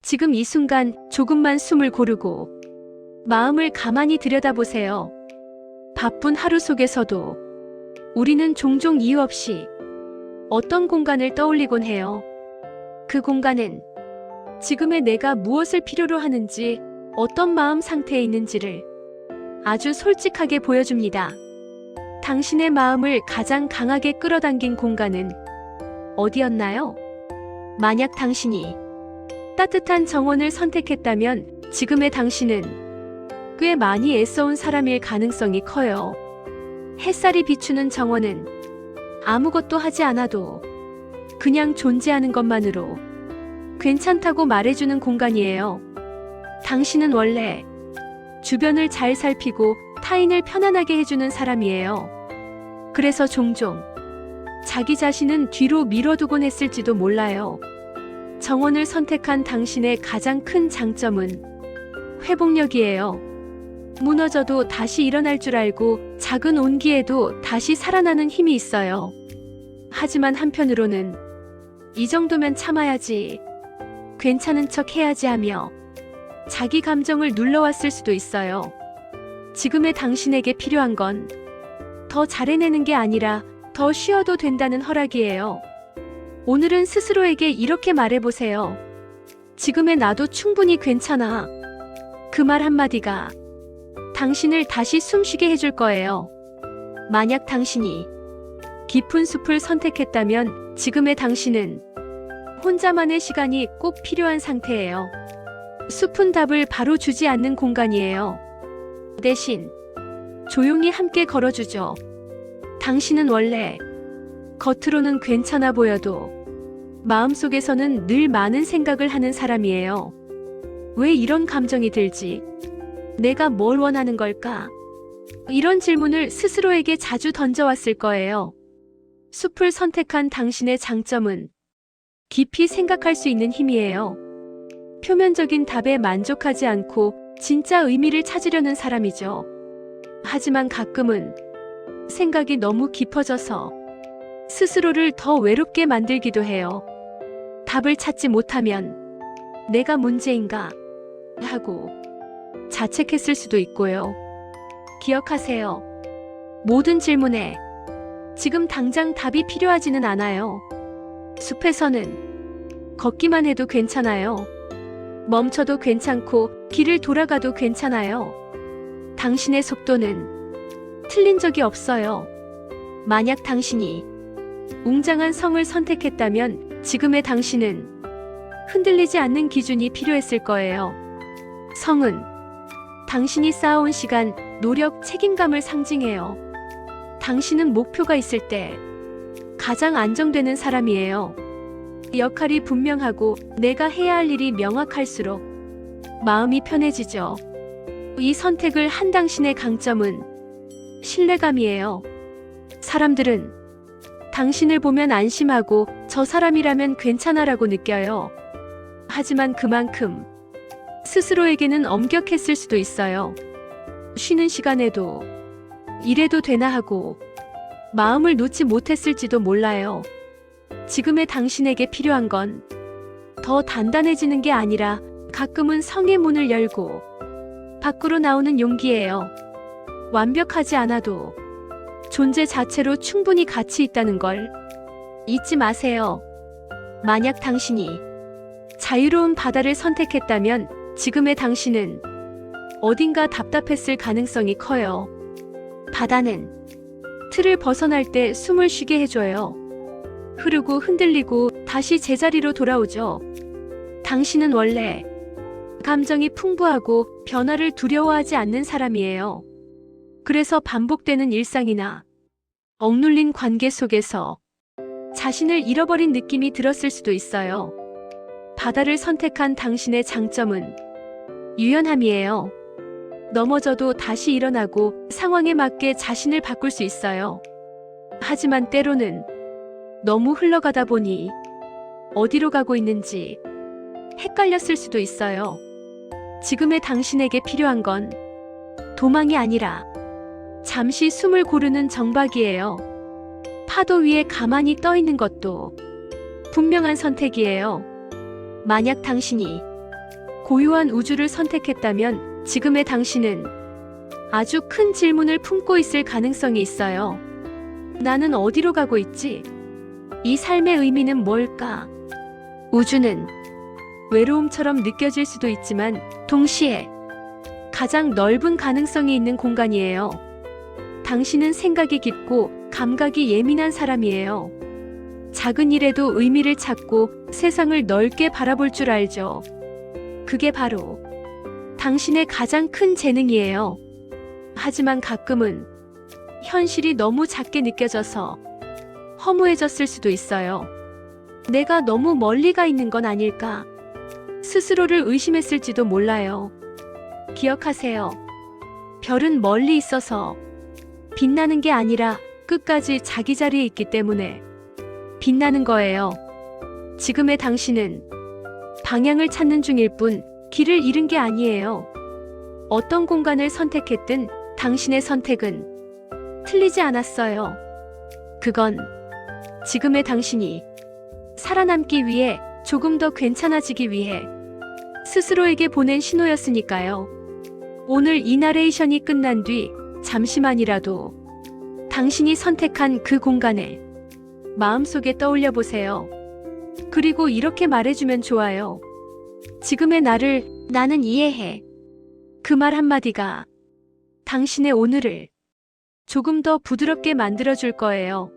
지금 이 순간 조금만 숨을 고르고 마음을 가만히 들여다보세요. 바쁜 하루 속에서도 우리는 종종 이유 없이 어떤 공간을 떠올리곤 해요. 그 공간은 지금의 내가 무엇을 필요로 하는지, 어떤 마음 상태에 있는지를 아주 솔직하게 보여줍니다. 당신의 마음을 가장 강하게 끌어당긴 공간은 어디였나요? 만약 당신이 따뜻한 정원을 선택했다면 지금의 당신은 꽤 많이 애써온 사람일 가능성이 커요. 햇살이 비추는 정원은 아무것도 하지 않아도 그냥 존재하는 것만으로 괜찮다고 말해주는 공간이에요. 당신은 원래 주변을 잘 살피고 타인을 편안하게 해주는 사람이에요. 그래서 종종 자기 자신은 뒤로 미뤄두곤 했을지도 몰라요. 정원을 선택한 당신의 가장 큰 장점은 회복력이에요. 무너져도 다시 일어날 줄 알고 작은 온기에도 다시 살아나는 힘이 있어요. 하지만 한편으로는 이 정도면 참아야지, 괜찮은 척 해야지 하며 자기 감정을 눌러왔을 수도 있어요. 지금의 당신에게 필요한 건 더 잘해내는 게 아니라 더 쉬어도 된다는 허락이에요. 오늘은 스스로에게 이렇게 말해보세요. 지금의 나도 충분히 괜찮아. 그 말 한마디가 당신을 다시 숨쉬게 해줄 거예요. 만약 당신이 깊은 숲을 선택했다면 지금의 당신은 혼자만의 시간이 꼭 필요한 상태예요. 숲은 답을 바로 주지 않는 공간이에요. 대신 조용히 함께 걸어주죠. 당신은 원래 겉으로는 괜찮아 보여도 마음속에서는 늘 많은 생각을 하는 사람이에요. 왜 이런 감정이 들지? 내가 뭘 원하는 걸까? 이런 질문을 스스로에게 자주 던져왔을 거예요. 숲을 선택한 당신의 장점은 깊이 생각할 수 있는 힘이에요. 표면적인 답에 만족하지 않고 진짜 의미를 찾으려는 사람이죠. 하지만 가끔은 생각이 너무 깊어져서 스스로를 더 외롭게 만들기도 해요. 답을 찾지 못하면 내가 문제인가 하고 자책했을 수도 있고요. 기억하세요. 모든 질문에 지금 당장 답이 필요하지는 않아요. 숲에서는 걷기만 해도 괜찮아요. 멈춰도 괜찮고 길을 돌아가도 괜찮아요. 당신의 속도는 틀린 적이 없어요. 만약 당신이 웅장한 성을 선택했다면 지금의 당신은 흔들리지 않는 기준이 필요했을 거예요. 성은 당신이 쌓아온 시간, 노력, 책임감을 상징해요. 당신은 목표가 있을 때 가장 안정되는 사람이에요. 역할이 분명하고 내가 해야 할 일이 명확할수록 마음이 편해지죠. 이 선택을 한 당신의 강점은 신뢰감이에요. 사람들은 당신을 보면 안심하고 저 사람이라면 괜찮아라고 느껴요. 하지만 그만큼 스스로에게는 엄격했을 수도 있어요. 쉬는 시간에도 이래도 되나 하고 마음을 놓지 못했을지도 몰라요. 지금의 당신에게 필요한 건 더 단단해지는 게 아니라 가끔은 성의 문을 열고 밖으로 나오는 용기예요. 완벽하지 않아도 존재 자체로 충분히 가치 있다는 걸 잊지 마세요. 만약 당신이 자유로운 바다를 선택했다면 지금의 당신은 어딘가 답답했을 가능성이 커요. 바다는 틀을 벗어날 때 숨을 쉬게 해줘요. 흐르고 흔들리고 다시 제자리로 돌아오죠. 당신은 원래 감정이 풍부하고 변화를 두려워하지 않는 사람이에요. 그래서 반복되는 일상이나 억눌린 관계 속에서 자신을 잃어버린 느낌이 들었을 수도 있어요. 바다를 선택한 당신의 장점은 유연함이에요. 넘어져도 다시 일어나고 상황에 맞게 자신을 바꿀 수 있어요. 하지만 때로는 너무 흘러가다 보니 어디로 가고 있는지 헷갈렸을 수도 있어요. 지금의 당신에게 필요한 건 도망이 아니라 잠시 숨을 고르는 정박이에요. 파도 위에 가만히 떠 있는 것도 분명한 선택이에요. 만약 당신이 고요한 우주를 선택했다면 지금의 당신은 아주 큰 질문을 품고 있을 가능성이 있어요. 나는 어디로 가고 있지? 이 삶의 의미는 뭘까? 우주는 외로움처럼 느껴질 수도 있지만 동시에 가장 넓은 가능성이 있는 공간이에요. 당신은 생각이 깊고 감각이 예민한 사람이에요. 작은 일에도 의미를 찾고 세상을 넓게 바라볼 줄 알죠. 그게 바로 당신의 가장 큰 재능이에요. 하지만 가끔은 현실이 너무 작게 느껴져서 허무해졌을 수도 있어요. 내가 너무 멀리 가 있는 건 아닐까? 스스로를 의심했을지도 몰라요. 기억하세요. 별은 멀리 있어서 빛나는 게 아니라 끝까지 자기 자리에 있기 때문에 빛나는 거예요. 지금의 당신은 방향을 찾는 중일 뿐 길을 잃은 게 아니에요. 어떤 공간을 선택했든 당신의 선택은 틀리지 않았어요. 그건 지금의 당신이 살아남기 위해 조금 더 괜찮아지기 위해 스스로에게 보낸 신호였으니까요. 오늘 이 나레이션이 끝난 뒤 잠시만이라도 당신이 선택한 그 공간에 마음속에 떠올려 보세요. 그리고 이렇게 말해주면 좋아요. 지금의 나를 나는 이해해. 그 말 한마디가 당신의 오늘을 조금 더 부드럽게 만들어줄 거예요.